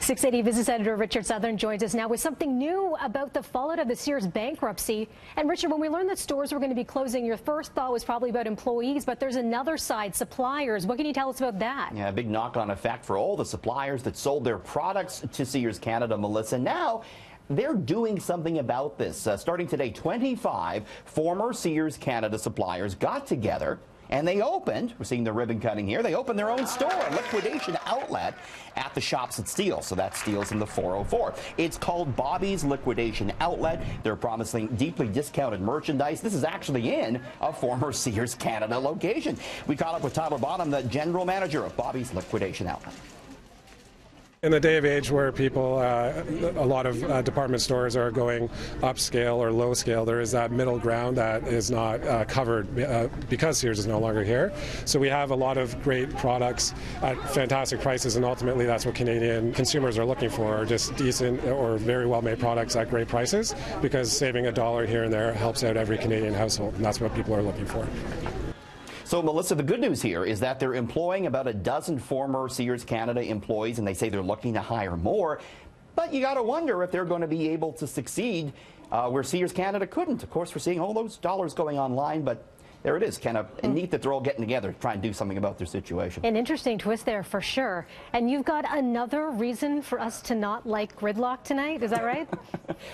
680 business editor Richard Southern joins us now with something new about the fallout of the Sears bankruptcy. And Richard, when we learned that stores were going to be closing, your first thought was probably about employees, but there's another side, suppliers. What can you tell us about that? Yeah, a big knock-on effect for all the suppliers that sold their products to Sears Canada, Melissa. Now, they're doing something about this. Starting today, 25 former Sears Canada suppliers got together and they opened, we're seeing the ribbon cutting here, they opened their own store, a liquidation outlet at the Shops at Steel. So that's Steel's in the 404. It's called Bobby's Liquidation Outlet. They're promising deeply discounted merchandise. This is actually in a former Sears Canada location. We caught up with Tyler Bonham, the general manager of Bobby's Liquidation Outlet. In the day of age where people, a lot of department stores are going upscale or low scale, there is that middle ground that is not covered because Sears is no longer here. So we have a lot of great products at fantastic prices, and ultimately that's what Canadian consumers are looking for, just decent or very well-made products at great prices, because saving a dollar here and there helps out every Canadian household, and that's what people are looking for. So, Melissa, the good news here is that they're employing about a dozen former Sears Canada employees, and they say they're looking to hire more. But you got to wonder if they're going to be able to succeed where Sears Canada couldn't. Of course, we're seeing all those dollars going online, but there it is, kind of neat that they're all getting together to try and do something about their situation. An interesting twist there for sure. And you've got another reason for us to not like gridlock tonight, is that right?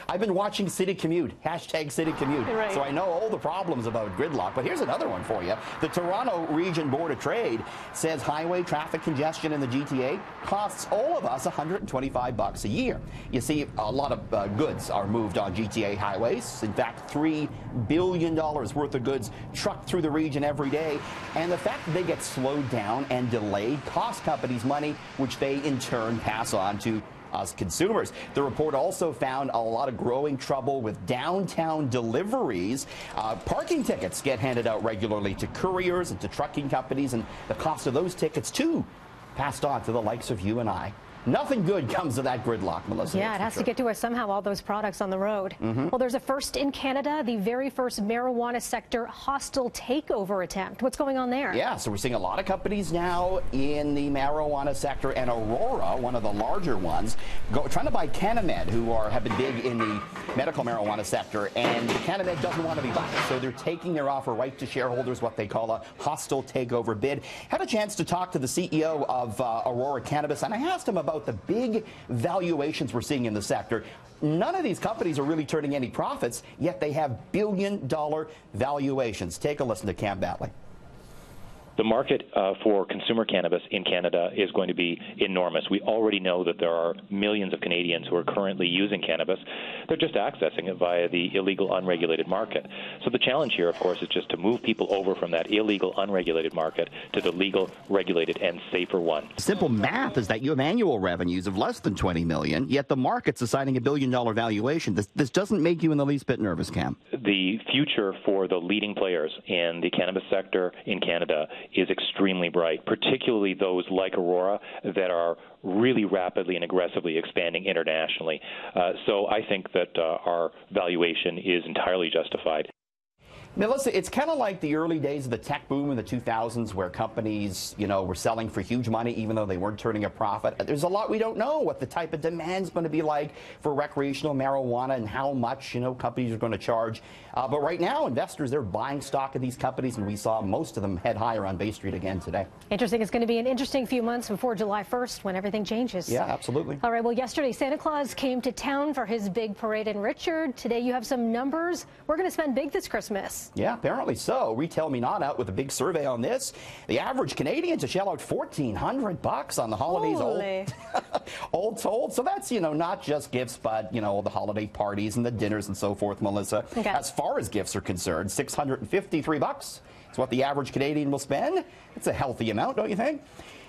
I've been watching City Commute, hashtag City Commute, right. So I know all the problems about gridlock. But here's another one for you. The Toronto Region Board of Trade says highway traffic congestion in the GTA costs all of us $125 a year. You see, a lot of goods are moved on GTA highways. In fact, $3 billion worth of goods trucked through the region every day, and the fact that they get slowed down and delayed costs companies money, which they in turn pass on to us consumers. The report also found a lot of growing trouble with downtown deliveries. Parking tickets get handed out regularly to couriers and to trucking companies, and the cost of those tickets too passed on to the likes of you and I. Nothing good comes of that gridlock, Melissa. Yeah, it has to get to us somehow, all those products on the road. Well, there's a first in Canada, the very first marijuana sector hostile takeover attempt. What's going on there? Yeah, so we're seeing a lot of companies now in the marijuana sector, and Aurora, one of the larger ones, trying to buy CanniMed, who have been big in the medical marijuana sector, and CanniMed doesn't want to be bought. So they're taking their offer right to shareholders, what they call a hostile takeover bid. Had a chance to talk to the CEO of Aurora Cannabis, and I asked him about the big valuations we're seeing in the sector. None of these companies are really turning any profits, yet they have billion-dollar valuations. Take a listen to Cam Batley. The market for consumer cannabis in Canada is going to be enormous. We already know that there are millions of Canadians who are currently using cannabis. They're just accessing it via the illegal, unregulated market. So the challenge here, of course, is just to move people over from that illegal, unregulated market to the legal, regulated, and safer one. Simple math is that you have annual revenues of less than $20 million, yet the market's assigning a billion-dollar valuation. This doesn't make you in the least bit nervous, Cam. The future for the leading players in the cannabis sector in Canada is extremely bright, particularly those like Aurora that are really rapidly and aggressively expanding internationally. So I think that our valuation is entirely justified. Melissa, it's kind of like the early days of the tech boom in the 2000s where companies, were selling for huge money even though they weren't turning a profit. There's a lot we don't know what the type of demand's going to be like for recreational marijuana and how much, companies are going to charge. But right now, investors, they're buying stock of these companies, and we saw most of them head higher on Bay Street again today. Interesting. It's going to be an interesting few months before July 1st when everything changes. Yeah, absolutely. All right. Well, yesterday, Santa Claus came to town for his big parade. And Richard, today you have some numbers. We're going to spend big this Christmas. Yeah, apparently so. Retail Me Not out with a big survey on this. The average Canadian to shell out $1,400 on the holidays, all told. So that's, not just gifts, but, the holiday parties and the dinners and so forth, Melissa. Okay. As far as gifts are concerned, $653 is what the average Canadian will spend. It's a healthy amount, don't you think?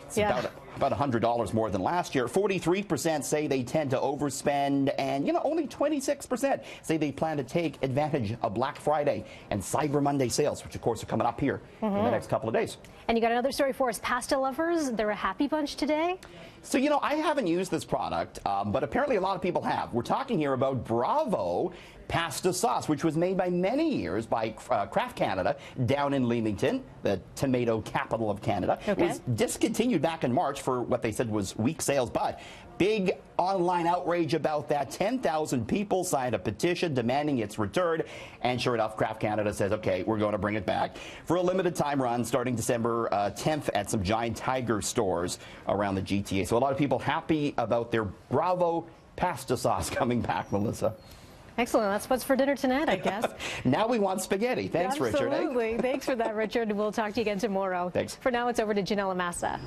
It's about $100 more than last year. 43% say they tend to overspend, and only 26% say they plan to take advantage of Black Friday and Cyber Monday sales, which of course are coming up here in the next couple of days. And you got another story for us. Pasta lovers, they're a happy bunch today. So, I haven't used this product, but apparently a lot of people have. We're talking here about Bravo pasta sauce, which was made by many years by Kraft Canada down in Leamington, the tomato capital of Canada. It was discontinued back in March. for what they said was weak sales, but big online outrage about that. 10,000 people signed a petition demanding its return, and sure enough, Kraft Canada says, okay, we're going to bring it back for a limited time run starting December 10th at some Giant Tiger stores around the GTA. So a lot of people happy about their Bravo pasta sauce coming back, Melissa. Excellent. That's what's for dinner tonight, I guess. Now we want spaghetti. Thanks, Richard. Absolutely. Thanks for that, Richard. We'll talk to you again tomorrow. Thanks. For now, it's over to Janelle Amasa.